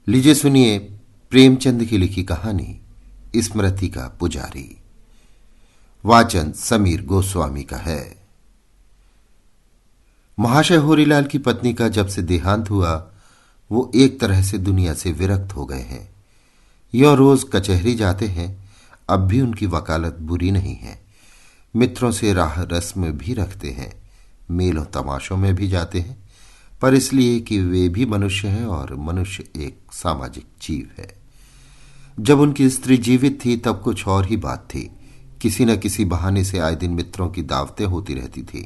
लीजिए सुनिए प्रेमचंद की लिखी कहानी स्मृति का पुजारी। वाचन समीर गोस्वामी का है। महाशय होरीलाल की पत्नी का जब से देहांत हुआ वो एक तरह से दुनिया से विरक्त हो गए हैं। यो रोज कचहरी जाते हैं, अब भी उनकी वकालत बुरी नहीं है। मित्रों से राह रस्म भी रखते हैं, मेलों तमाशों में भी जाते हैं, पर इसलिए कि वे भी मनुष्य हैं और मनुष्य एक सामाजिक जीव है। जब उनकी स्त्री जीवित थी तब कुछ और ही बात थी। किसी न किसी बहाने से आए दिन मित्रों की दावतें होती रहती थी।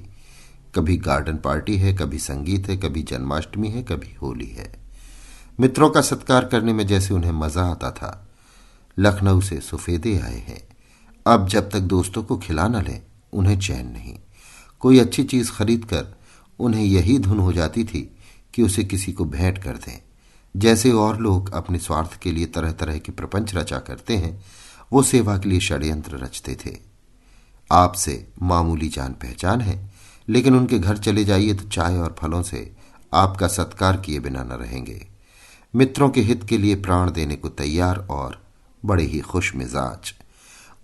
कभी गार्डन पार्टी है, कभी संगीत है, कभी जन्माष्टमी है, कभी होली है। मित्रों का सत्कार करने में जैसे उन्हें मजा आता था। लखनऊ से सफेदे आए हैं, अब जब तक दोस्तों को खिला न लें उन्हें चैन नहीं। कोई अच्छी चीज खरीद कर उन्हें यही धुन हो जाती थी कि उसे किसी को भेंट कर दें। जैसे और लोग अपने स्वार्थ के लिए तरह तरह के प्रपंच रचा करते हैं, वो सेवा के लिए षड्यंत्र रचते थे। आपसे मामूली जान पहचान है, लेकिन उनके घर चले जाइए तो चाय और फलों से आपका सत्कार किए बिना न रहेंगे। मित्रों के हित के लिए प्राण देने को तैयार और बड़े ही खुश मिजाज।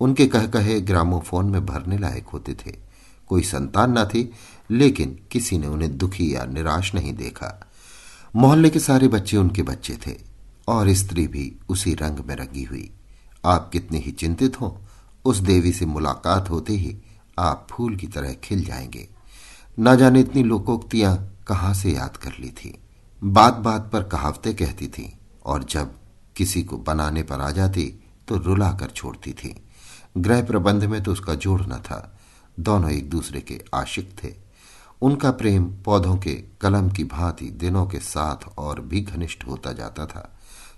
उनके कह कहे ग्रामोफोन में भरने लायक होते थे। कोई संतान न थी, लेकिन किसी ने उन्हें दुखी या निराश नहीं देखा। मोहल्ले के सारे बच्चे उनके बच्चे थे और स्त्री भी उसी रंग में रंगी हुई। आप कितने ही चिंतित हो, उस देवी से मुलाकात होते ही आप फूल की तरह खिल जाएंगे। न जाने इतनी लोकोक्तियां कहां से याद कर ली थी। बात बात पर कहावतें कहती थी और जब किसी को बनाने पर आ जाती तो रुला कर छोड़ती थी। गृह प्रबंध में तो उसका जोड़ न था। दोनों एक दूसरे के आशिक थे। उनका प्रेम पौधों के कलम की भांति दिनों के साथ और भी घनिष्ठ होता जाता था।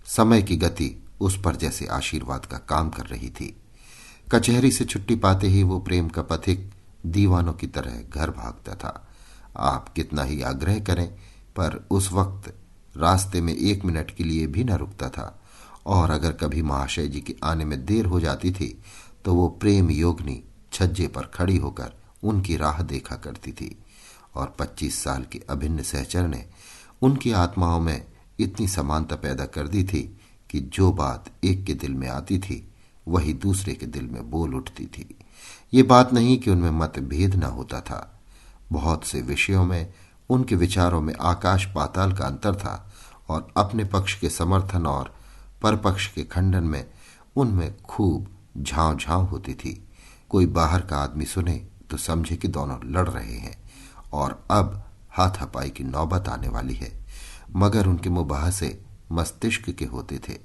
समय की गति उस पर जैसे आशीर्वाद का काम कर रही थी। कचहरी से छुट्टी पाते ही वो प्रेम का पथिक दीवानों की तरह घर भागता था। आप कितना ही आग्रह करें, पर उस वक्त रास्ते में 1 मिनट के लिए भी न रुकता था। और अगर कभी महाशय जी के आने में देर हो जाती थी तो वो प्रेम योगिनी छज्जे पर खड़ी होकर उनकी राह देखा करती थी। और 25 साल के अभिन्न सहचर ने उनकी आत्माओं में इतनी समानता पैदा कर दी थी कि जो बात एक के दिल में आती थी वही दूसरे के दिल में बोल उठती थी। ये बात नहीं कि उनमें मतभेद न होता था। बहुत से विषयों में उनके विचारों में आकाश पाताल का अंतर था और अपने पक्ष के समर्थन और परपक्ष के खंडन में उनमें खूब झांव झांव होती थी। कोई बाहर का आदमी सुने तो समझे कि दोनों लड़ रहे हैं और अब हाथापाई की नौबत आने वाली है। मगर उनके मुबाहसे मस्तिष्क के होते थे।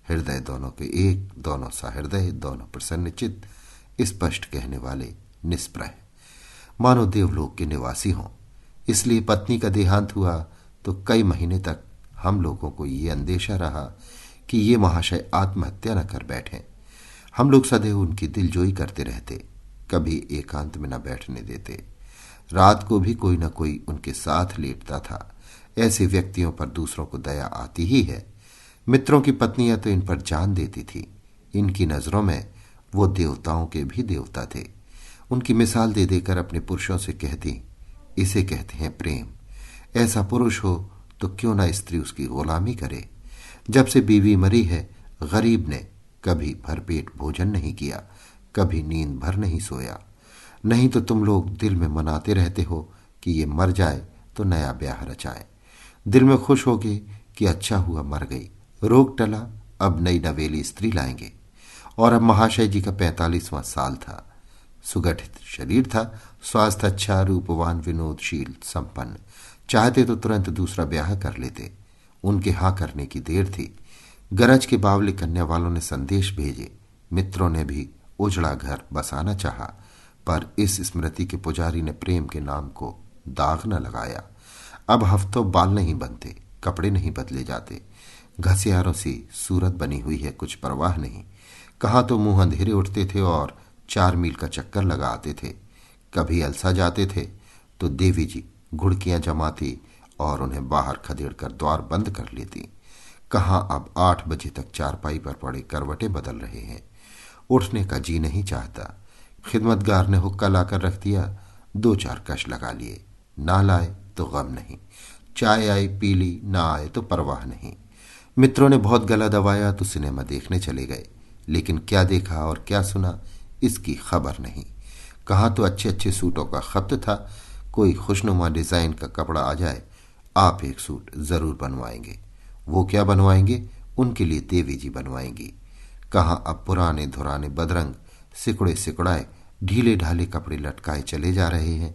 हृदय दोनों के एक, दोनों सहृदय, दोनों प्रसन्नचित्त, स्पष्ट कहने वाले, निष्प्रह, मानो देवलोक के निवासी हों। इसलिए पत्नी का देहांत हुआ तो कई महीने तक हम लोगों को ये अंदेशा रहा कि ये महाशय आत्महत्या न कर बैठें। हम लोग सदैव उनकी दिलजोई करते रहते, कभी एकांत में न बैठने देते। रात को भी कोई न कोई उनके साथ लेटता था। ऐसे व्यक्तियों पर दूसरों को दया आती ही है। मित्रों की पत्नियां तो इन पर जान देती थी। इनकी नजरों में वो देवताओं के भी देवता थे। उनकी मिसाल दे देकर अपने पुरुषों से कहती, इसे कहते हैं प्रेम। ऐसा पुरुष हो तो क्यों ना स्त्री उसकी गुलामी करे। जब से बीवी मरी है, गरीब ने कभी भरपेट भोजन नहीं किया, कभी नींद भर नहीं सोया। नहीं तो तुम लोग दिल में मनाते रहते हो कि ये मर जाए तो नया ब्याह रचाए। दिल में खुश होगे कि अच्छा हुआ मर गई, रोग टला, अब नई नवेली स्त्री लाएंगे। और अब महाशय जी का 45वां साल था। सुगठित शरीर था, स्वास्थ्य अच्छा, रूपवान, विनोदशील, संपन्न। चाहते तो तुरंत दूसरा ब्याह कर लेते। उनके हाँ करने की देर थी। गरज के बावले कन्या वालों ने संदेश भेजे। मित्रों ने भी उजड़ा घर बसाना चाहा, पर इस स्मृति के पुजारी ने प्रेम के नाम को दाग न लगाया। अब हफ्तों बाल नहीं बनते, कपड़े नहीं बदले जाते। घसियारों सी सूरत बनी हुई है, कुछ परवाह नहीं। कहाँ तो मुंह अंधेरे उठते थे और 4 मील का चक्कर लगा आते थे। कभी अलसा जाते थे तो देवी जी घुड़कियां जमाती और उन्हें बाहर खदेड़ कर द्वार बंद कर लेती। कहाँ अब 8 बजे तक चारपाई पर पड़े करवटें बदल रहे हैं। उठने का जी नहीं चाहता। खिदमतगार ने हुक्का लाकर रख दिया, 2-4 कश लगा लिए। ना लाए तो गम नहीं। चाय आई पी ली, ना आए तो परवाह नहीं। मित्रों ने बहुत गला दबाया तो सिनेमा देखने चले गए, लेकिन क्या देखा और क्या सुना इसकी खबर नहीं। कहाँ तो अच्छे अच्छे सूटों का खपत था, कोई खुशनुमा डिजाइन का कपड़ा आ जाए आप एक सूट जरूर बनवाएंगे। वो क्या बनवाएंगे, उनके लिए देवी जी बनवाएंगी। कहाँ अब पुराने धुराने बदरंग सिकुड़े सिकुड़ाए ढीले ढाले कपड़े लटकाए चले जा रहे हैं,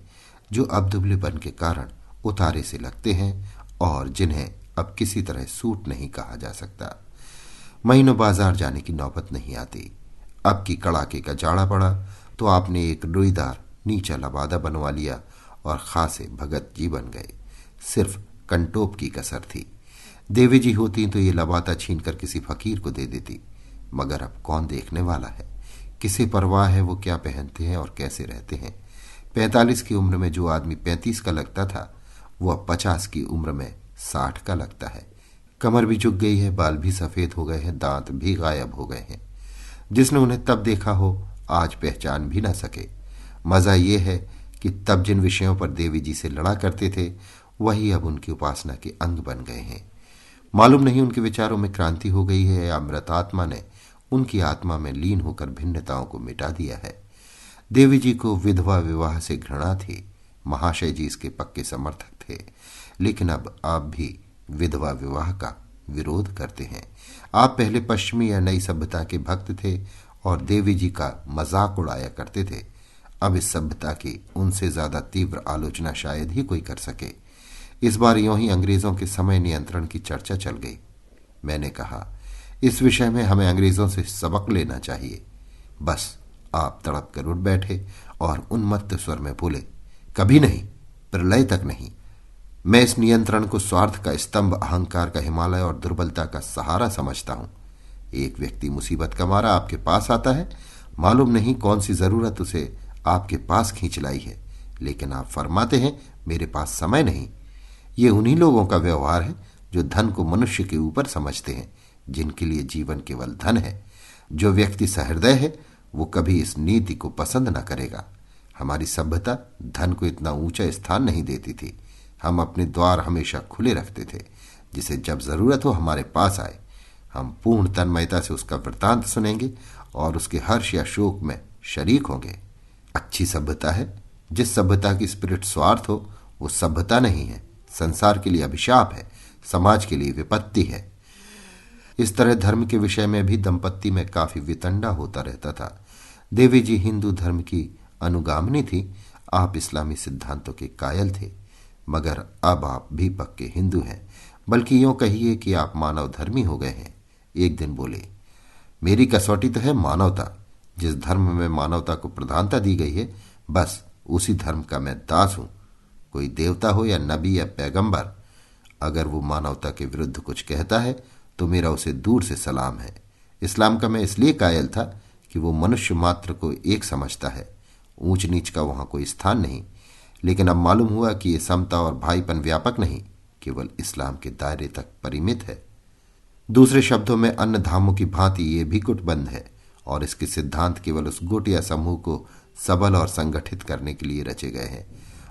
जो अब दुबले बन के कारण उतारे से लगते हैं और जिन्हें अब किसी तरह सूट नहीं कहा जा सकता। महीनों बाजार जाने की नौबत नहीं आती। अब की कड़ाके का जाड़ा पड़ा तो आपने एक रुईदार नीचा लबादा बनवा लिया और खासे भगत जी बन गए। सिर्फ कंटोप की कसर थी। देवी जी होती तो ये लबादा छीनकर किसी फकीर को दे देती, मगर अब कौन देखने वाला है, किसे परवाह है वो क्या पहनते हैं और कैसे रहते हैं। 45 की उम्र में जो आदमी 35 का लगता था वो अब 50 की उम्र में 60 का लगता है। कमर भी झुक गई है, बाल भी सफेद हो गए हैं, दांत भी गायब हो गए हैं। जिसने उन्हें तब देखा हो आज पहचान भी ना सके। मजा ये है कि तब जिन विषयों पर देवी जी से लड़ा करते थे वही अब उनकी उपासना के अंग बन गए हैं। मालूम नहीं उनके विचारों में क्रांति हो गई है या अमृत आत्मा ने उनकी आत्मा में लीन होकर भिन्नताओं को मिटा दिया है। देवी जी को विधवा विवाह से घृणा थी, महाशय जी इसके पक्के समर्थक थे, लेकिन अब आप भी विधवा विवाह का विरोध करते हैं। आप पहले पश्चिमी या नई सभ्यता के भक्त थे और देवी जी का मजाक उड़ाया करते थे। अब इस सभ्यता की उनसे ज्यादा तीव्र आलोचना शायद ही कोई कर सके। इस बार यूं ही अंग्रेजों के समय नियंत्रण की चर्चा चल गई। मैंने कहा, इस विषय में हमें अंग्रेजों से सबक लेना चाहिए। बस आप तड़प कर उठ बैठे और उन्मत्त स्वर में बोले, कभी नहीं, प्रलय तक नहीं। मैं इस नियंत्रण को स्वार्थ का स्तंभ, अहंकार का हिमालय और दुर्बलता का सहारा समझता हूं। एक व्यक्ति मुसीबत का मारा आपके पास आता है, मालूम नहीं कौन सी जरूरत उसे आपके पास खींच लाई है, लेकिन आप फरमाते हैं मेरे पास समय नहीं। ये उन्हीं लोगों का व्यवहार है जो धन को मनुष्य के ऊपर समझते हैं, जिनके लिए जीवन केवल धन है। जो व्यक्ति सहृदय है वो कभी इस नीति को पसंद न करेगा। हमारी सभ्यता धन को इतना ऊंचा स्थान नहीं देती थी। हम अपने द्वार हमेशा खुले रखते थे, जिसे जब जरूरत हो हमारे पास आए। हम पूर्ण तन्मयता से उसका वृतांत सुनेंगे और उसके हर्ष या शोक में शरीक होंगे। अच्छी सभ्यता है। जिस सभ्यता की स्पिरिट स्वार्थ हो वो सभ्यता नहीं है, संसार के लिए अभिशाप है, समाज के लिए विपत्ति है। इस तरह धर्म के विषय में भी दंपत्ति में काफी वितंडा होता रहता था। देवी जी हिंदू धर्म की अनुगामिनी थी, आप इस्लामी सिद्धांतों के कायल थे, मगर अब आप भी पक्के हिंदू हैं, बल्कि यूं कहिए कि आप मानव धर्मी हो गए हैं। एक दिन बोले, मेरी कसौटी तो है मानवता। जिस धर्म में मानवता को प्रधानता दी गई है बस उसी धर्म का मैं दास हूं। कोई देवता हो या नबी या पैगंबर, अगर वो मानवता के विरुद्ध कुछ कहता है तो मेरा उसे दूर से सलाम है। इस्लाम का मैं इसलिए कायल था कि वो मनुष्य मात्र को एक समझता है, ऊंच नीच का वहां कोई स्थान नहीं। लेकिन अब मालूम हुआ कि ये समता और भाईपन व्यापक नहीं, केवल इस्लाम के दायरे तक परिमित है। दूसरे शब्दों में अन्य धामों की भांति ये भी गुटबंद है और इसके सिद्धांत केवल उस गुट या समूह को सबल और संगठित करने के लिए रचे गए हैं।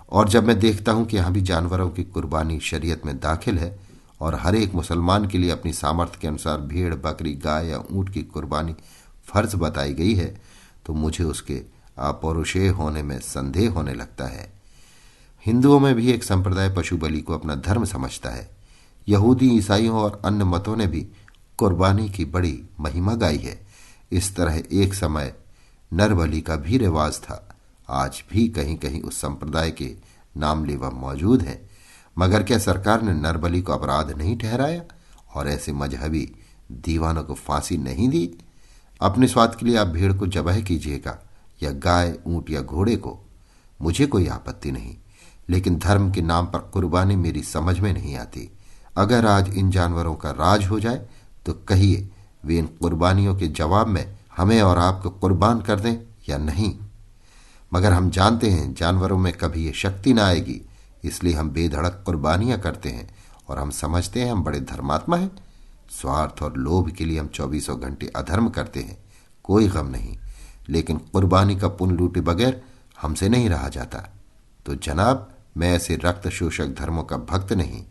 और जब मैं देखता हूं कि यहां भी जानवरों की कुर्बानी शरीयत में दाखिल है और हर एक मुसलमान के लिए अपनी सामर्थ्य के अनुसार भेड़, बकरी, गाय या ऊंट की कुर्बानी फर्ज बताई गई है, तो मुझे उसके अपौरुषेय होने में संदेह होने लगता है। हिंदुओं में भी एक संप्रदाय पशु बलि को अपना धर्म समझता है। यहूदी, ईसाइयों और अन्य मतों ने भी कुर्बानी की बड़ी महिमा गाई है। इस तरह एक समय नर बलि का भी रिवाज था। आज भी कहीं कहीं उस संप्रदाय के नामलेवा मौजूद हैं, मगर क्या सरकार ने नर बलि को अपराध नहीं ठहराया और ऐसे मजहबी दीवानों को फांसी नहीं दी? अपने स्वाद के लिए आप भेड़ को जबह कीजिएगा या गाय, ऊंट या घोड़े को, मुझे कोई आपत्ति नहीं, लेकिन धर्म के नाम पर कुर्बानी मेरी समझ में नहीं आती। अगर आज इन जानवरों का राज हो जाए तो कहिए वे इन कुर्बानियों के जवाब में हमें और आपको कुर्बान कर दें या नहीं। मगर हम जानते हैं जानवरों में कभी ये शक्ति ना आएगी, इसलिए हम बेधड़क कुर्बानियां करते हैं और हम समझते हैं हम बड़े धर्मात्मा हैं। स्वार्थ और लोभ के लिए हम 24 घंटे अधर्म करते हैं, कोई गम नहीं, लेकिन कुर्बानी का पुण्य लूटे बगैर हमसे नहीं रहा जाता। तो जनाब, मैं ऐसे रक्त शोषक धर्मों का भक्त नहीं,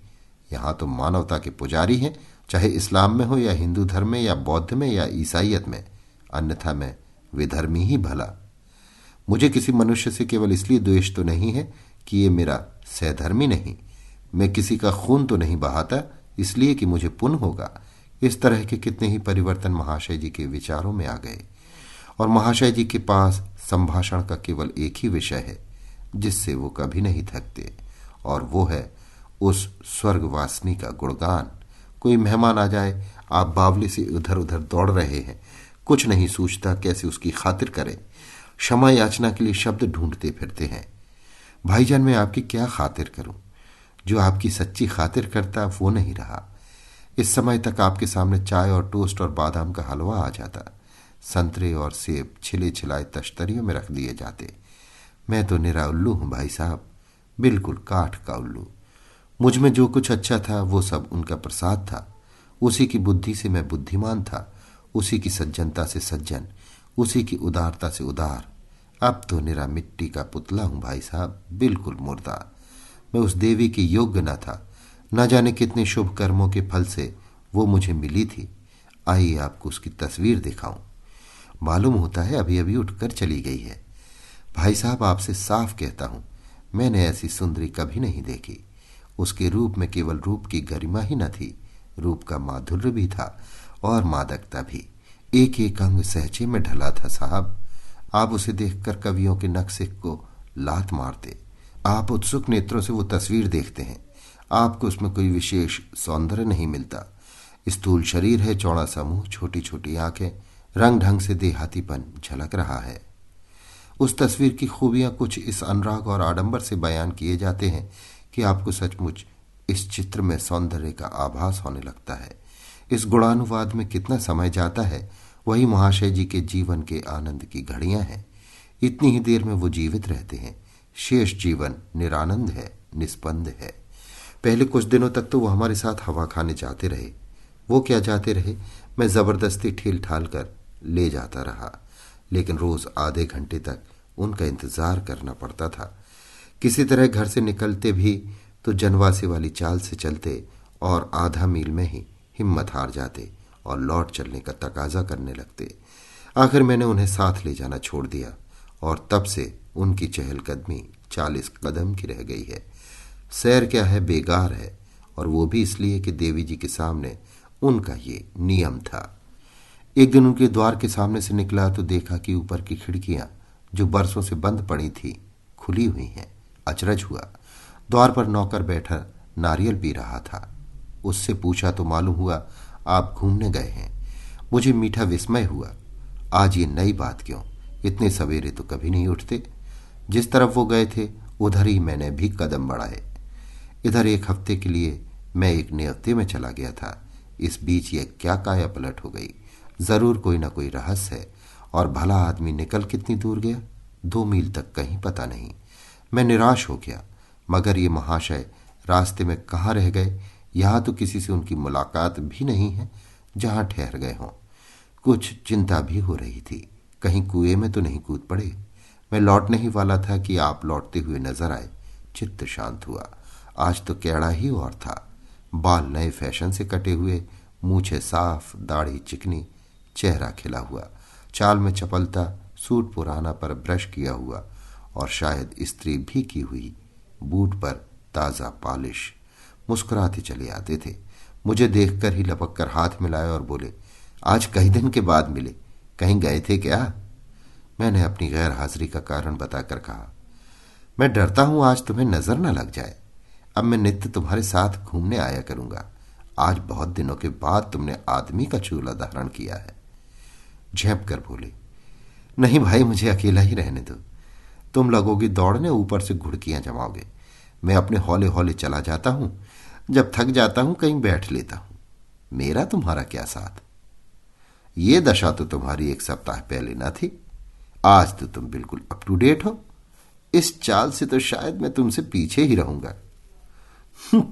यहाँ तो मानवता के पुजारी हैं चाहे इस्लाम में हो या हिंदू धर्म में या बौद्ध में या ईसाइयत में, अन्यथा मैं विधर्मी ही भला। मुझे किसी मनुष्य से केवल इसलिए द्वेष तो नहीं है कि ये मेरा सहधर्मी नहीं। मैं किसी का खून तो नहीं बहाता इसलिए कि मुझे पुण्य होगा। इस तरह के कितने ही परिवर्तन महाशय जी के विचारों में आ गए, और महाशय जी के पास संभाषण का केवल एक ही विषय है जिससे वो कभी नहीं थकते, और वो है उस स्वर्गवासिनी का गुणगान। कोई मेहमान आ जाए, आप बावली से इधर उधर दौड़ रहे हैं, कुछ नहीं सूझता कैसे उसकी खातिर करें। क्षमा याचना के लिए शब्द ढूंढते फिरते हैं। भाईजान, मैं आपकी क्या खातिर करूं? जो आपकी सच्ची खातिर करता वो नहीं रहा। इस समय तक आपके सामने चाय और टोस्ट और बादाम का हलवा आ जाता, संतरे और सेब छिले छिलाए तश्तरियों में रख दिए जाते। मैं तो निरा उल्लू हूं भाई साहब, बिल्कुल काठ का उल्लू। मुझ में जो कुछ अच्छा था वो सब उनका प्रसाद था। उसी की बुद्धि से मैं बुद्धिमान था, उसी की सज्जनता से सज्जन, उसी की उदारता से उदार। अब तो निरा मिट्टी का पुतला हूं भाई साहब, बिल्कुल मुर्दा। मैं उस देवी के योग्य न था। न जाने कितने शुभ कर्मों के फल से वो मुझे मिली थी। आइए आपको उसकी तस्वीर दिखाऊं। मालूम होता है अभी अभी उठकर चली गई है। भाई साहब, आपसे साफ कहता हूं, मैंने ऐसी सुंदरी कभी नहीं देखी। उसके रूप में केवल रूप की गरिमा ही न थी, रूप का माधुर्य भी था और मादकता भी। एक एक अंग सहचे में ढला था साहब। आप उसे देखकर कवियों के नक्शे को लात मारते। आप उत्सुक नेत्रों से वो तस्वीर देखते हैं, आपको उसमें कोई विशेष सौंदर्य नहीं मिलता। स्थूल शरीर है, चौड़ा सा मुंह, छोटी छोटी आंखें, रंग ढंग से देहातीपन झलक रहा है। उस तस्वीर की खूबियां कुछ इस अनुराग और आडंबर से बयान किए जाते हैं कि आपको सचमुच इस चित्र में सौंदर्य का आभास होने लगता है। इस गुणानुवाद में कितना समय जाता है, वही महाशय जी के जीवन के आनंद की घड़ियां हैं। इतनी ही देर में वो जीवित रहते हैं। शेष जीवन निरानंद है, निस्पंद है। पहले कुछ दिनों तक तो वो हमारे साथ हवा खाने जाते रहे। वो क्या जाते रहे, मैं जबरदस्ती ठेल ठाल कर ले जाता रहा, लेकिन रोज आधे घंटे तक उनका इंतजार करना पड़ता था। किसी तरह घर से निकलते भी तो जनवासे वाली चाल से चलते और आधा मील में ही हिम्मत हार जाते और लौट चलने का तकाजा करने लगते। आखिर मैंने उन्हें साथ ले जाना छोड़ दिया और तब से उनकी चहलकदमी 40 कदम की रह गई है। सैर क्या है, बेगार है, और वो भी इसलिए कि देवी जी के सामने उनका ये नियम था। एक दिन उनके द्वार के सामने से निकला तो देखा कि ऊपर की खिड़कियां जो बरसों से बंद पड़ी थी खुली हुई हैं। अचरज हुआ। द्वार पर नौकर बैठा नारियल पी रहा था। उससे पूछा तो मालूम हुआ आप घूमने गए हैं। मुझे मीठा विस्मय हुआ। आज ये नई बात क्यों? इतने सवेरे तो कभी नहीं उठते। जिस तरफ वो गए थे उधर ही मैंने भी कदम बढ़ाए। इधर एक हफ्ते के लिए मैं एक नियत्ते में चला गया था। इस बीच ये क्या काया पलट हो गई। जरूर कोई ना कोई रहस्य है। और भला आदमी निकल कितनी दूर गया? 2 मील तक कहीं पता नहीं। मैं निराश हो गया। मगर ये महाशय रास्ते में कहाँ रह गए? यहाँ तो किसी से उनकी मुलाकात भी नहीं है जहाँ ठहर गए हों। कुछ चिंता भी हो रही थी, कहीं कुएं में तो नहीं कूद पड़े। मैं लौटने ही वाला था कि आप लौटते हुए नजर आए। चित्त शांत हुआ। आज तो कैड़ा ही और था। बाल नए फैशन से कटे हुए, मूछें साफ, दाढ़ी चिकनी, चेहरा खिला हुआ, चाल में चपलता, सूट पुराना पर ब्रश किया हुआ और शायद इस्त्री भी की हुई, बूट पर ताजा पॉलिश। मुस्कुराते चले आते थे। मुझे देखकर ही लपक कर हाथ मिलाए और बोले, आज कई दिन के बाद मिले, कहीं गए थे क्या? मैंने अपनी गैर हाजिरी का कारण बताकर कहा, मैं डरता हूं आज तुम्हें नजर न लग जाए। अब मैं नित्य तुम्हारे साथ घूमने आया करूंगा। आज बहुत दिनों के बाद तुमने आदमी का चूल्हा धारण किया है। झेप कर बोले, नहीं भाई, मुझे अकेला ही रहने दो। तुम लगोगी दौड़ने, ऊपर से घुड़कियां जमाओगे। मैं अपने हौले हौले चला जाता हूं। जब थक जाता हूं कहीं बैठ लेता हूं। मेरा तुम्हारा क्या साथ। ये दशा तो तुम्हारी 1 सप्ताह पहले न थी। आज तो तुम बिल्कुल अप टू डेट हो। इस चाल से तो शायद मैं तुमसे पीछे ही रहूंगा।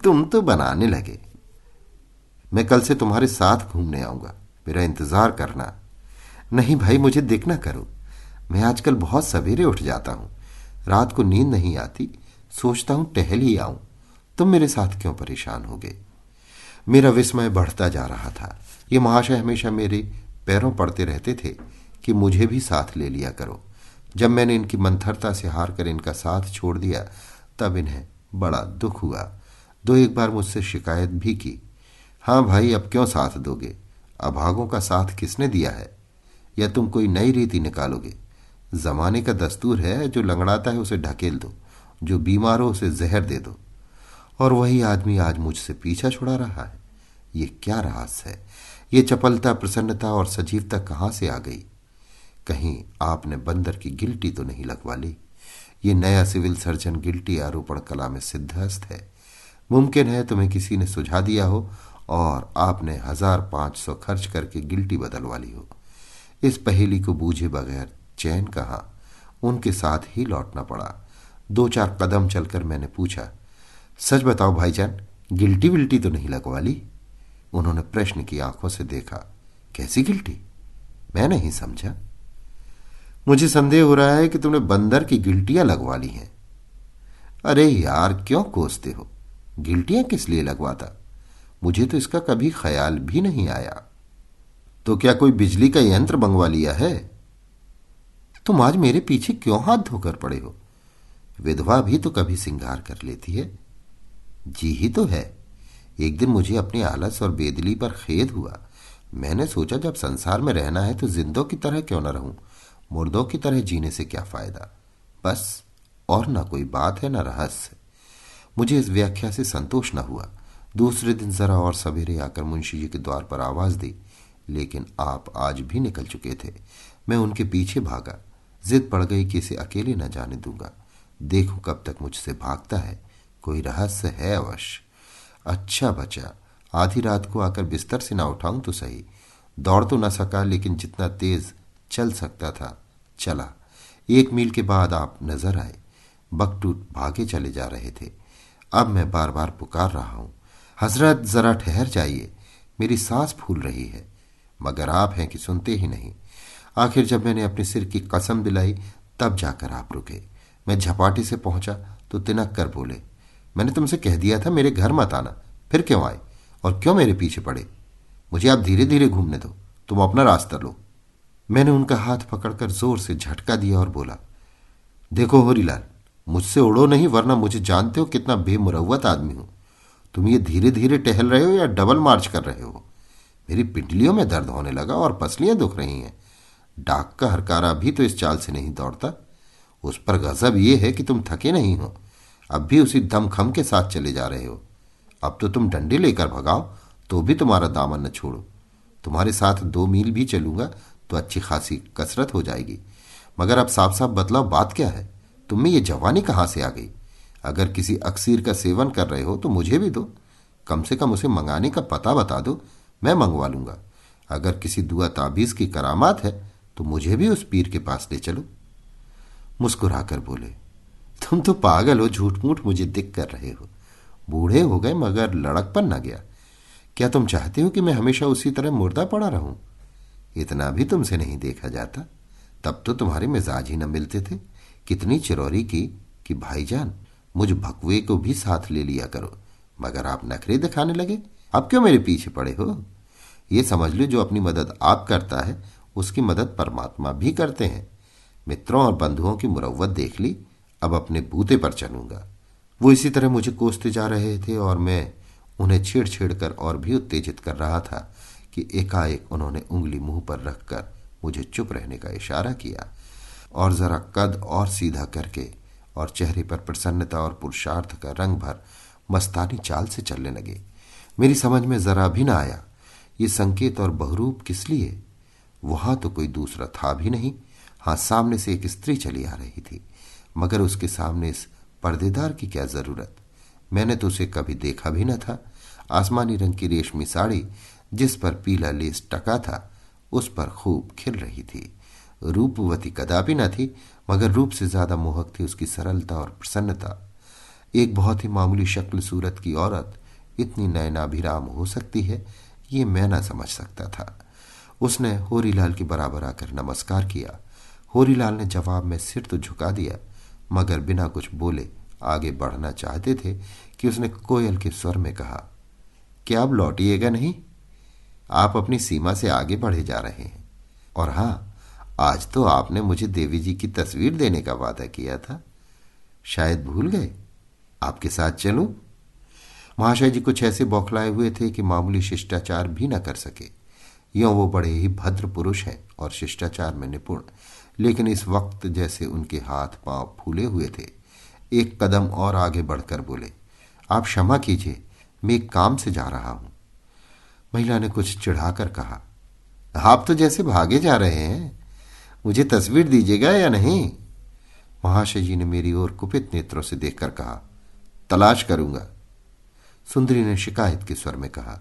तुम तो बनाने लगे। मैं कल से तुम्हारे साथ घूमने आऊंगा, मेरा इंतजार करना। नहीं भाई, मुझे दिख ना करो। मैं आजकल बहुत सवेरे उठ जाता हूं। रात को नींद नहीं आती, सोचता हूं टहल ही आऊं। तुम मेरे साथ क्यों परेशान होगे? मेरा विस्मय बढ़ता जा रहा था। ये महाशय हमेशा मेरे पैरों पड़ते रहते थे कि मुझे भी साथ ले लिया करो। जब मैंने इनकी मंथरता से हार कर इनका साथ छोड़ दिया तब इन्हें बड़ा दुख हुआ। दो एक बार मुझसे शिकायत भी की, हाँ भाई अब क्यों साथ दोगे, अभागों का साथ किसने दिया है, या तुम कोई नई रीति निकालोगे। जमाने का दस्तूर है, जो लंगड़ाता है उसे ढकेल दो, जो बीमार हो उसे जहर दे दो। और वही आदमी आज मुझसे पीछा छुड़ा रहा है। ये क्या रहस्य है, ये चपलता, प्रसन्नता और सजीवता कहाँ से आ गई। कहीं आपने बंदर की गिल्टी तो नहीं लगवा ली। ये नया सिविल सर्जन गिल्टी आरोपण कला में सिद्धहस्त है। मुमकिन है तुम्हें किसी ने सुझा दिया हो और आपने 1500 खर्च करके गिल्टी बदलवा ली हो। इस पहेली को बूझे बगैर चैन कहाँ, उनके साथ ही लौटना पड़ा। 2-4 कदम चलकर मैंने पूछा, सच बताओ भाईजान, गिल्टी विल्टी तो नहीं लगवा ली। उन्होंने प्रश्न की आंखों से देखा। कैसी गिल्टी, मैं नहीं समझा। मुझे संदेह हो रहा है कि तुमने बंदर की गिल्टियां लगवा ली हैं। अरे यार क्यों कोसते हो, गिल्टियां किस लिए लगवाता, मुझे तो इसका कभी ख्याल भी नहीं आया। तो क्या कोई बिजली का यंत्र मंगवा लिया है। तुम आज मेरे पीछे क्यों हाथ धोकर पड़े हो, विधवा भी तो कभी सिंगार कर लेती है। जी ही तो है। एक दिन मुझे अपनी आलस और बेदली पर खेद हुआ। मैंने सोचा जब संसार में रहना है तो जिंदों की तरह क्यों न रहूं, मुर्दों की तरह जीने से क्या फायदा। बस, और ना कोई बात है ना रहस्य। मुझे इस व्याख्या से संतोष न हुआ। दूसरे दिन जरा और सवेरे आकर मुंशी जी के द्वार पर आवाज दी, लेकिन आप आज भी निकल चुके थे। मैं उनके पीछे भागा। जिद पड़ गई कि इसे अकेले न जाने दूंगा। देखूं कब तक मुझसे भागता है, कोई रहस्य है अवश्य। अच्छा बचा, आधी रात को आकर बिस्तर से ना उठाऊं तो सही। दौड़ तो न सका, लेकिन जितना तेज चल सकता था चला। 1 मील के बाद आप नजर आए। बकटूट भागे चले जा रहे थे। अब मैं बार बार पुकार रहा हूं, हजरत जरा ठहर जाइए, मेरी सांस फूल रही है, मगर आप हैं कि सुनते ही नहीं। आखिर जब मैंने अपने सिर की कसम दिलाई तब जाकर आप रुके। मैं झपाटे से पहुंचा तो तिनक कर बोले, मैंने तुमसे कह दिया था मेरे घर मत आना, फिर क्यों आए और क्यों मेरे पीछे पड़े। मुझे आप धीरे धीरे घूमने दो, तुम अपना रास्ता लो। मैंने उनका हाथ पकड़कर जोर से झटका दिया और बोला, देखो होरीलाल, मुझसे उड़ो नहीं, वरना मुझे जानते हो कितना बेमुरव्वत आदमी हूं। तुम ये धीरे धीरे टहल रहे हो या डबल मार्च कर रहे हो। मेरी पिंडलियों में दर्द होने लगा और पसलियां दुख रही हैं। डाक का हरकारा भी तो इस चाल से नहीं दौड़ता। उस पर गजब यह है कि तुम थके नहीं हो, अब भी उसी दमखम के साथ चले जा रहे हो। अब तो तुम डंडे लेकर भगाओ तो भी तुम्हारा दामन न छोड़ो। तुम्हारे साथ 2 मील भी चलूंगा तो अच्छी खासी कसरत हो जाएगी। मगर अब साफ साफ बतलाओ, बात क्या है, तुम में ये जवानी कहाँ से आ गई। अगर किसी अक्सीर का सेवन कर रहे हो तो मुझे भी दो, कम से कम उसे मंगाने का पता बता दो, मैं मंगवा लूंगा। अगर किसी दुआ ताबीज की करामात है तो मुझे भी उस पीर के पास ले चलो। मुस्कुराकर बोले, तुम तो पागल हो, झूठ मूठ मुझे दिख कर रहे हो। बूढ़े हो गए मगर लड़कपन न गया। क्या तुम चाहते हो कि मैं हमेशा उसी तरह मुर्दा पड़ा रहूं। इतना भी तुमसे नहीं देखा जाता। तब तो तुम्हारे मिजाज ही न मिलते थे। कितनी चिरौरी की कि भाईजान मुझ भकवे को भी साथ ले लिया करो, मगर आप नखरे दिखाने लगे। अब क्यों मेरे पीछे पड़े हो। ये समझ लो, जो अपनी मदद आप करता है उसकी मदद परमात्मा भी करते हैं। मित्रों और बंधुओं की मुरव्वत देख ली, अब अपने बूते पर चलूंगा। वो इसी तरह मुझे कोसते जा रहे थे और मैं उन्हें छेड़ छेड़ कर और भी उत्तेजित कर रहा था कि एकाएक उन्होंने उंगली मुंह पर रखकर मुझे चुप रहने का इशारा किया और जरा कद और सीधा करके और चेहरे पर प्रसन्नता और पुरुषार्थ का रंग भर मस्तानी चाल से चलने लगे। मेरी समझ में जरा भी न आया ये संकेत और बहुरूप किस लिए। वहां तो कोई दूसरा था भी नहीं। हाँ, सामने से एक स्त्री चली आ रही थी, मगर उसके सामने इस पर्देदार की क्या जरूरत। मैंने तो उसे कभी देखा भी न था। आसमानी रंग की रेशमी साड़ी जिस पर पीला लेस टका था उस पर खूब खिल रही थी। रूपवती कदापि न थी, मगर रूप से ज्यादा मोहक थी उसकी सरलता और प्रसन्नता। एक बहुत ही मामूली शक्ल सूरत की औरत इतनी नयनाभिराम हो सकती है, ये मैं न समझ सकता था। उसने होरीलाल के बराबर आकर नमस्कार किया। होरीलाल ने जवाब में सिर तो झुका दिया, मगर बिना कुछ बोले आगे बढ़ना चाहते थे कि उसने कोयल के स्वर में कहा, क्या अब लौटिएगा नहीं? आप अपनी सीमा से आगे बढ़े जा रहे हैं। और हां, आज तो आपने मुझे देवी जी की तस्वीर देने का वादा किया था, शायद भूल गए? आपके साथ चलूं? महाशय जी कुछ ऐसे बौखलाए हुए थे कि मामूली शिष्टाचार भी न कर सके। यों वो बड़े ही भद्र पुरुष हैं और शिष्टाचार में निपुण, लेकिन इस वक्त जैसे उनके हाथ पांव फूले हुए थे। एक कदम और आगे बढ़कर बोले, आप क्षमा कीजिए, मैं एक काम से जा रहा हूं। महिला ने कुछ चिढ़ाकर कहा, आप तो जैसे भागे जा रहे हैं, मुझे तस्वीर दीजिएगा या नहीं? महाशय जी ने मेरी ओर कुपित नेत्रों से देखकर कहा, तलाश करूंगा। सुंदरी ने शिकायत के स्वर में कहा,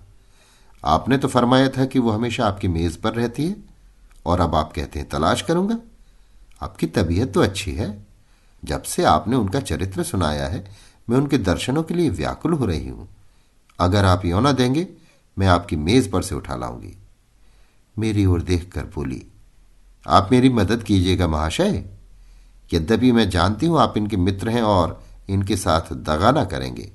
आपने तो फरमाया था कि वो हमेशा आपकी मेज पर रहती है, और अब आप कहते हैं तलाश करूंगा। आपकी तबीयत तो अच्छी है। जब से आपने उनका चरित्र सुनाया है, मैं उनके दर्शनों के लिए व्याकुल हो रही हूं। अगर आप यों न देंगे, मैं आपकी मेज पर से उठा लाऊंगी। मेरी ओर देखकर बोली, आप मेरी मदद कीजिएगा महाशय। यद्यपि मैं जानती हूं आप इनके मित्र हैं और इनके साथ दगा न करेंगे।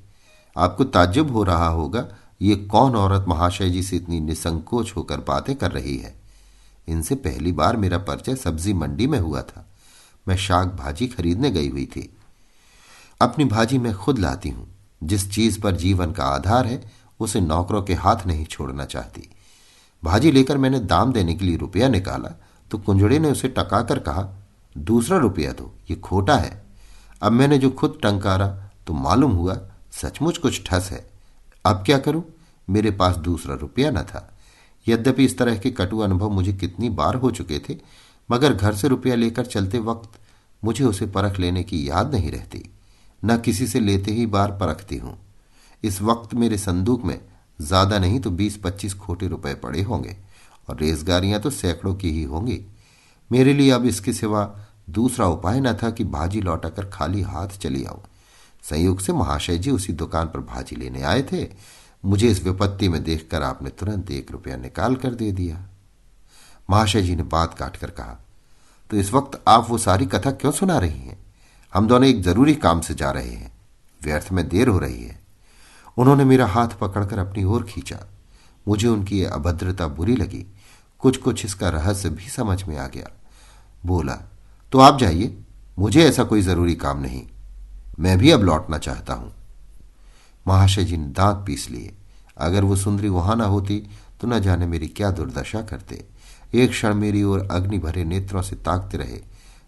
आपको ताज्जुब हो रहा होगा, ये कौन औरत महाशय जी से इतनी निसंकोच होकर बातें कर रही है। इनसे पहली बार मेरा परिचय सब्जी मंडी में हुआ था। मैं शाक भाजी खरीदने गई हुई थी। अपनी भाजी मैं खुद लाती हूं। जिस चीज पर जीवन का आधार है, उसे नौकरों के हाथ नहीं छोड़ना चाहती। भाजी लेकर मैंने दाम देने के लिए रुपया निकाला तो कुंजड़े ने उसे टकाकर कहा, दूसरा रुपया दो, ये खोटा है। अब मैंने जो खुद टंकारा तो मालूम हुआ सचमुच कुछ ठस है। अब क्या करूं? मेरे पास दूसरा रुपया न था। यद्यपि इस तरह के कटु अनुभव मुझे कितनी बार हो चुके थे, मगर घर से रुपया लेकर चलते वक्त मुझे उसे परख लेने की याद नहीं रहती। न किसी से लेते ही बार परखती हूं। इस वक्त मेरे संदूक में ज्यादा नहीं तो 20-25 खोटे रुपए पड़े होंगे, और रेजगारियां तो सैकड़ों की ही होंगी। मेरे लिए अब इसके सिवा दूसरा उपाय न था कि भाजी लौटाकर खाली हाथ चली आऊं। संयोग से महाशय जी उसी दुकान पर भाजी लेने आए थे। मुझे इस विपत्ति में देखकर आपने तुरंत 1 रुपया निकाल कर दे दिया। महाशय जी ने बात काटकर कहा, तो इस वक्त आप वो सारी कथा क्यों सुना रही हैं? हम दोनों एक जरूरी काम से जा रहे हैं, व्यर्थ में देर हो रही है। उन्होंने मेरा हाथ पकड़कर अपनी ओर खींचा। मुझे उनकी ये अभद्रता बुरी लगी। कुछ कुछ इसका रहस्य भी समझ में आ गया। बोला, तो आप जाइए, मुझे ऐसा कोई जरूरी काम नहीं। मैं भी अब लौटना चाहता हूं। महाशय जी ने दांत पीस लिए। अगर वो सुंदरी वहां ना होती तो न जाने मेरी क्या दुर्दशा करते। एक क्षण मेरी ओर अग्नि भरे नेत्रों से ताकते रहे,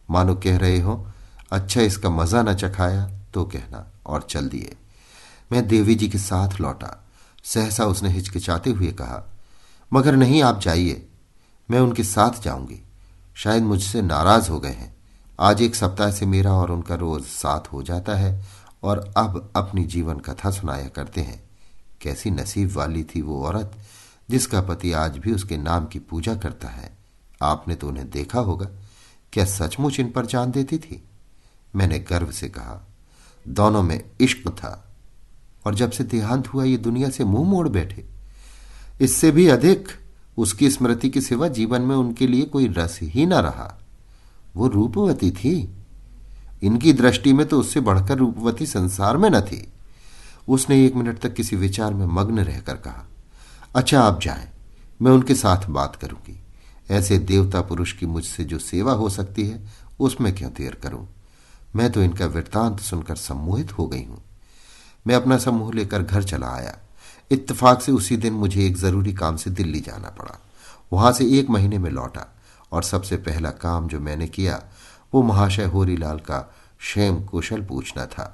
मानो कह रहे हो, अच्छा इसका मजा न चखाया तो कहना, और चल दिए। मैं देवी जी के साथ लौटा। सहसा उसने हिचकिचाते हुए कहा, मगर नहीं, आप जाइए, मैं उनके साथ जाऊंगी। शायद मुझसे नाराज हो गए हैं। आज 1 सप्ताह से मेरा और उनका रोज साथ हो जाता है, और अब अपनी जीवन कथा सुनाया करते हैं। कैसी नसीब वाली थी वो औरत जिसका पति आज भी उसके नाम की पूजा करता है। आपने तो उन्हें देखा होगा, क्या सचमुच इन पर जान देती थी? मैंने गर्व से कहा, दोनों में इश्क था, और जब से देहांत हुआ ये दुनिया से मुंह मोड़ बैठे। इससे भी अधिक उसकी स्मृति के सिवा जीवन में उनके लिए कोई रस ही न रहा। वो रूपवती थी। इनकी दृष्टि में तो उससे बढ़कर रूपवती संसार में न थी। उसने 1 मिनट तक किसी विचार में मग्न रहकर कहा, अच्छा आप जाएं, मैं उनके साथ बात करूंगी। ऐसे देवता पुरुष की मुझसे जो सेवा हो सकती है, उसमें क्यों देर करूं? मैं तो इनका वृत्तांत सुनकर सम्मोहित हो गई हूं। मैं अपना समूह लेकर घर चला आया। इत्तेफाक से उसी दिन मुझे एक जरूरी काम से दिल्ली जाना पड़ा। वहां से 1 महीने में लौटा, और सबसे पहला काम जो मैंने किया वो महाशय होरीलाल का क्षेम कुशल पूछना था।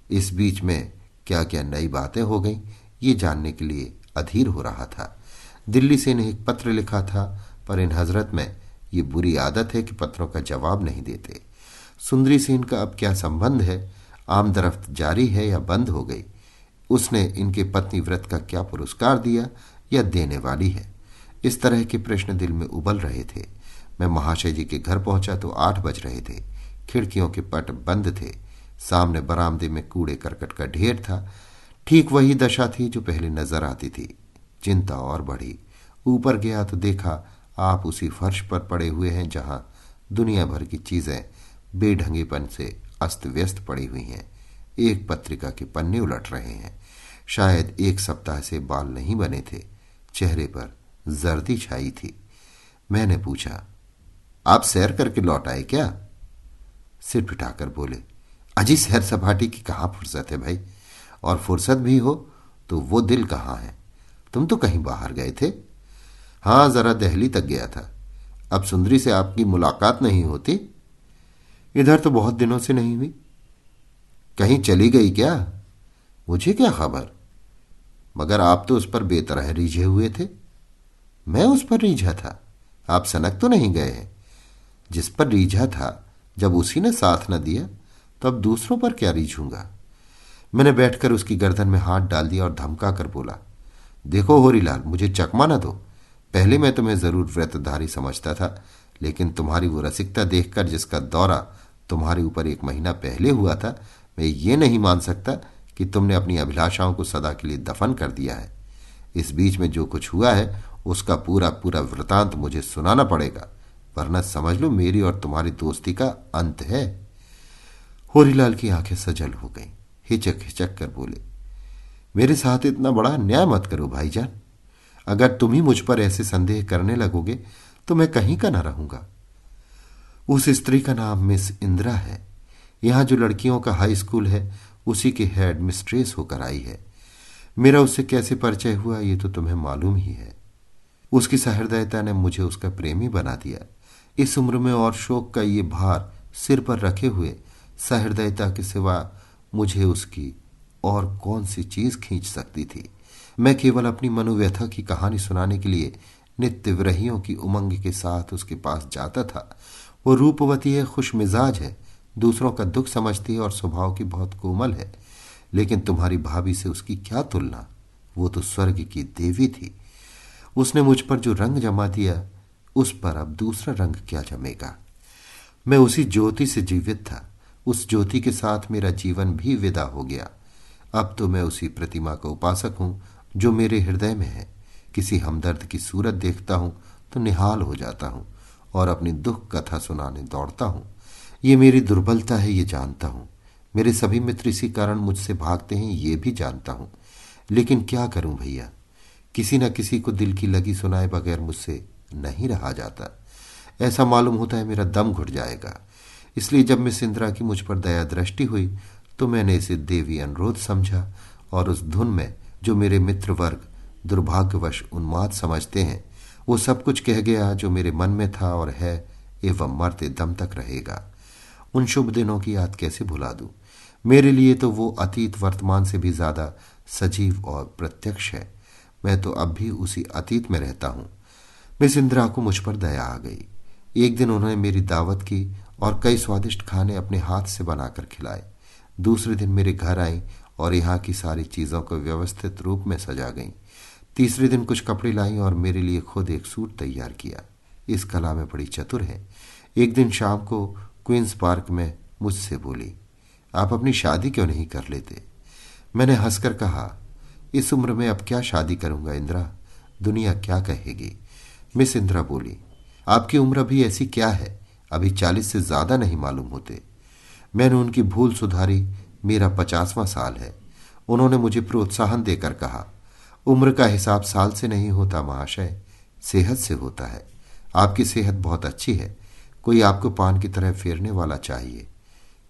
इस बीच में क्या क्या नई बातें हो गईं, ये जानने के लिए अधीर हो रहा था। दिल्ली से इन्हें एक पत्र लिखा था, पर इन हजरत में ये बुरी आदत है कि पत्रों का जवाब नहीं देते। सुंदरी से इनका अब क्या संबंध है? आमदरफ्त जारी है या बंद हो गई? उसने इनके पत्नी व्रत का क्या पुरस्कार दिया या देने वाली है? इस तरह के प्रश्न दिल में उबल रहे थे। मैं महाशय जी के घर पहुंचा तो 8 बज रहे थे। खिड़कियों के पट बंद थे। सामने बरामदे में कूड़े करकट का ढेर था। ठीक वही दशा थी जो पहले नजर आती थी। चिंता और बढ़ी। ऊपर गया तो देखा आप उसी फर्श पर पड़े हुए हैं जहां दुनिया भर की चीजें बेढंगेपन से अस्त व्यस्त पड़ी हुई हैं। एक पत्रिका के पन्ने उलट रहे हैं। शायद 1 सप्ताह से बाल नहीं बने थे। चेहरे पर जर्दी छाई थी। मैंने पूछा, आप सैर करके लौट आए क्या? सिर पिटाकर बोले, अजी सैर सपाटी की कहाँ फुर्सत है भाई, और फुर्सत भी हो तो वो दिल कहाँ है? तुम तो कहीं बाहर गए थे। हाँ, जरा दिल्ली तक गया था। अब सुंदरी से आपकी मुलाकात नहीं होती? इधर तो बहुत दिनों से नहीं हुई। कहीं चली गई क्या? मुझे क्या खबर, मगर आप तो उस पर बेतरह रीझे हुए थे। मैं उस पर रीझा था? आप सनक तो नहीं गए हैं? जिस पर रीझा था, जब उसी ने साथ न दिया तो अब दूसरों पर क्या रीझूंगा? मैंने बैठकर उसकी गर्दन में हाथ डाल दिया और धमका कर बोला, देखो होरीलाल, मुझे चकमा न दो। पहले मैं तुम्हें जरूर व्रतधारी समझता था, लेकिन तुम्हारी वो रसिकता देखकर, जिसका दौरा तुम्हारे ऊपर 1 महीना पहले हुआ था, मैं ये नहीं मान सकता कि तुमने अपनी अभिलाषाओं को सदा के लिए दफन कर दिया है। इस बीच में जो कुछ हुआ है उसका पूरा पूरा वृतांत मुझे सुनाना पड़ेगा, वरना समझ लो मेरी और तुम्हारी दोस्ती का अंत है। होरीलाल की आंखें सजल हो गईं। हिचक हिचक कर बोले, मेरे साथ इतना बड़ा अन्याय मत करो भाईजान। अगर तुम ही मुझ पर ऐसे संदेह करने लगोगे तो मैं कहीं का न रहूंगा। उस स्त्री का नाम मिस इंदिरा है। यहां जो लड़कियों का हाई स्कूल है उसी की हेड मिस्ट्रेस होकर आई है। मेरा उससे कैसे परिचय हुआ ये तो तुम्हें मालूम ही है। उसकी सहृदयता ने मुझे उसका प्रेमी बना दिया। इस उम्र में और शोक का ये भार सिर पर रखे हुए सहृदयता के सिवा मुझे उसकी और कौन सी चीज खींच सकती थी? मैं केवल अपनी मनोव्यथा की कहानी सुनाने के लिए नित्य विरहियों की उमंग के साथ उसके पास जाता था। वो रूपवती है, खुश मिजाज है, दूसरों का दुख समझती है और स्वभाव की बहुत कोमल है। लेकिन तुम्हारी भाभी से उसकी क्या तुलना? वो तो स्वर्ग की देवी थी। उसने मुझ पर जो रंग जमा दिया, उस पर अब दूसरा रंग क्या जमेगा? मैं उसी ज्योति से जीवित था। उस ज्योति के साथ मेरा जीवन भी विदा हो गया। अब तो मैं उसी प्रतिमा का उपासक हूं जो मेरे हृदय में है। किसी हमदर्द की सूरत देखता हूं तो निहाल हो जाता हूं और अपनी दुख कथा सुनाने दौड़ता हूं। ये मेरी दुर्बलता है, ये जानता हूं। मेरे सभी मित्र इसी कारण मुझसे भागते हैं, ये भी जानता हूं। लेकिन क्या करूं भैया, किसी न किसी को दिल की लगी सुनाए बगैर मुझसे नहीं रहा जाता। ऐसा मालूम होता है मेरा दम घुट जाएगा। इसलिए जब मिस इंदिरा की मुझ पर दया दृष्टि हुई तो मैंने इसे देवी अनुरोध समझा और उस धुन में जो मेरे मित्र वर्ग दुर्भाग्यवश उन्माद समझते हैं, वो सब कुछ कह गया जो मेरे मन में था और है एवं मरते दम तक रहेगा। उन शुभ दिनों की याद कैसे भुला दूं? मेरे लिए तो वो अतीत वर्तमान से भी ज्यादा सजीव और प्रत्यक्ष है। मैं तो अब भी उसी अतीत में रहता हूं। मिस इंदिरा को मुझ पर दया आ गई। एक दिन उन्होंने मेरी दावत की और कई स्वादिष्ट खाने अपने हाथ से बनाकर खिलाए। दूसरे दिन मेरे घर आई और यहाँ की सारी चीजों को व्यवस्थित रूप में सजा गईं। तीसरे दिन कुछ कपड़े लाई और मेरे लिए खुद एक सूट तैयार किया। इस कला में बड़ी चतुर है। एक दिन शाम को क्वींस पार्क में मुझसे बोली, आप अपनी शादी क्यों नहीं कर लेते? मैंने हंसकर कहा, इस उम्र में अब क्या शादी करूंगा इंदिरा, दुनिया क्या कहेगी? मिस इंदिरा बोली, आपकी उम्र अभी ऐसी क्या है, अभी 40 से ज्यादा नहीं मालूम होते। मैंने उनकी भूल सुधारी। मेरा 50वां साल है। उन्होंने मुझे प्रोत्साहन देकर कहा, उम्र का हिसाब साल से नहीं होता महाशय, सेहत से होता है। आपकी सेहत बहुत अच्छी है। कोई आपको पान की तरह फेरने वाला चाहिए।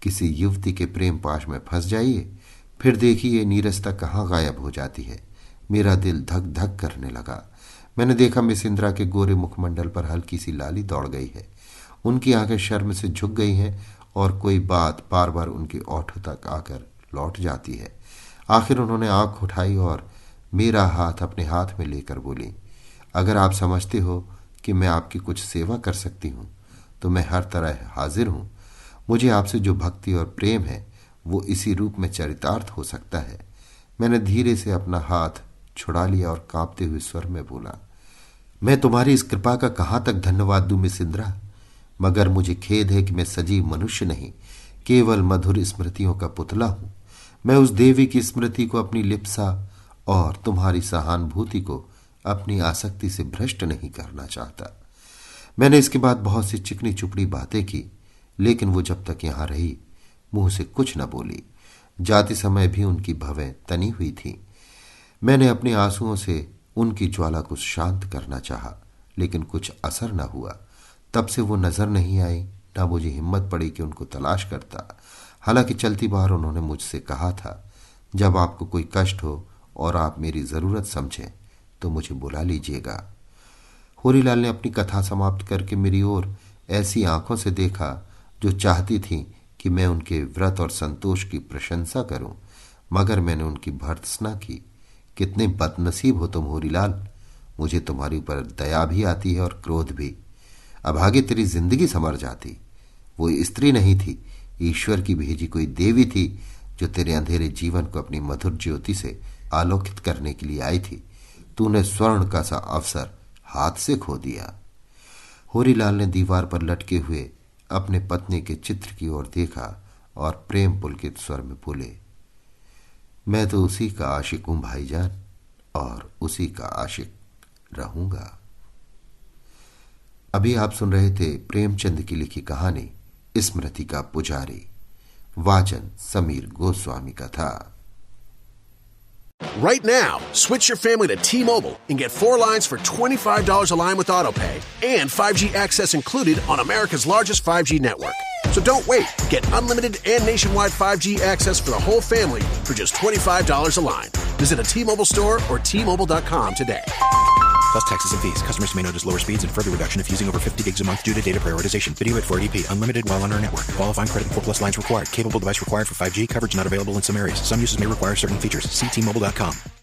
किसी युवती के प्रेम पाश में फंस जाइए, फिर देखिए नीरसता कहाँ गायब हो जाती है। मेरा दिल धक धक करने लगा। मैंने देखा मिस इंदिरा के गोरे मुखमंडल पर हल्की सी लाली दौड़ गई है। उनकी आंखें शर्म से झुक गई हैं और कोई बात बार बार उनके ओठों तक आकर लौट जाती है। आखिर उन्होंने आंख उठाई और मेरा हाथ अपने हाथ में लेकर बोली, अगर आप समझते हो कि मैं आपकी कुछ सेवा कर सकती हूँ तो मैं हर तरह हाजिर हूँ। मुझे आपसे जो भक्ति और प्रेम है वो इसी रूप में चरितार्थ हो सकता है। मैंने धीरे से अपना हाथ छुड़ा लिया और कांपते हुए स्वर में बोला, मैं तुम्हारी इस कृपा का कहाँ तक धन्यवाद दूं मिस इंदिरा, मगर मुझे खेद है कि मैं सजीव मनुष्य नहीं, केवल मधुर स्मृतियों का पुतला हूं। मैं उस देवी की स्मृति को अपनी लिप्सा और तुम्हारी सहानुभूति को अपनी आसक्ति से भ्रष्ट नहीं करना चाहता। मैंने इसके बाद बहुत सी चिकनी चुपड़ी बातें की, लेकिन वो जब तक यहां रही मुंह से कुछ न बोली। जाते समय भी उनकी भवें तनी हुई थी। मैंने अपने आंसुओं से उनकी ज्वाला को शांत करना चाहा, लेकिन कुछ असर न हुआ। तब से वो नजर नहीं आई, ना मुझे हिम्मत पड़ी कि उनको तलाश करता। हालांकि चलती बार उन्होंने मुझसे कहा था, जब आपको कोई कष्ट हो और आप मेरी जरूरत समझें तो मुझे बुला लीजिएगा। होरीलाल ने अपनी कथा समाप्त करके मेरी ओर ऐसी आंखों से देखा जो चाहती थी कि मैं उनके व्रत और संतोष की प्रशंसा करूं, मगर मैंने उनकी भर्त्सना की। कितने बदनसीब हो तुम होरीलाल, मुझे तुम्हारे ऊपर दया भी आती है और क्रोध भी। अभागे तेरी जिंदगी संवर जाती। वो स्त्री नहीं थी, ईश्वर की भेजी कोई देवी थी जो तेरे अंधेरे जीवन को अपनी मधुर ज्योति से आलोकित करने के लिए आई थी। तूने स्वर्ण का सा अवसर हाथ से खो दिया। होरीलाल ने दीवार पर लटके हुए अपने पत्नी के चित्र की ओर देखा और प्रेम पुलकित स्वर में बोले, मैं तो उसी का आशिक हूं भाईजान, और उसी का आशिक रहूंगा। अभी आप सुन रहे थे प्रेमचंद की लिखी कहानी स्मृति का पुजारी। वाचन समीर गोस्वामी का था। Right now, switch your family to T-Mobile and get 4 lines for $25 a line with AutoPay and 5G access included on America's largest 5G network. So don't wait. Get unlimited and nationwide 5G access for the whole family for just $25 a line. Visit a T-Mobile store or T-Mobile.com today. Plus taxes and fees. Customers may notice lower speeds and further reduction if using over 50 gigs a month due to data prioritization. Video at 480p. Unlimited while on our network. Qualifying credit and 4 plus lines required. Capable device required for 5G. Coverage not available in some areas. Some uses may require certain features. See T-Mobile.com.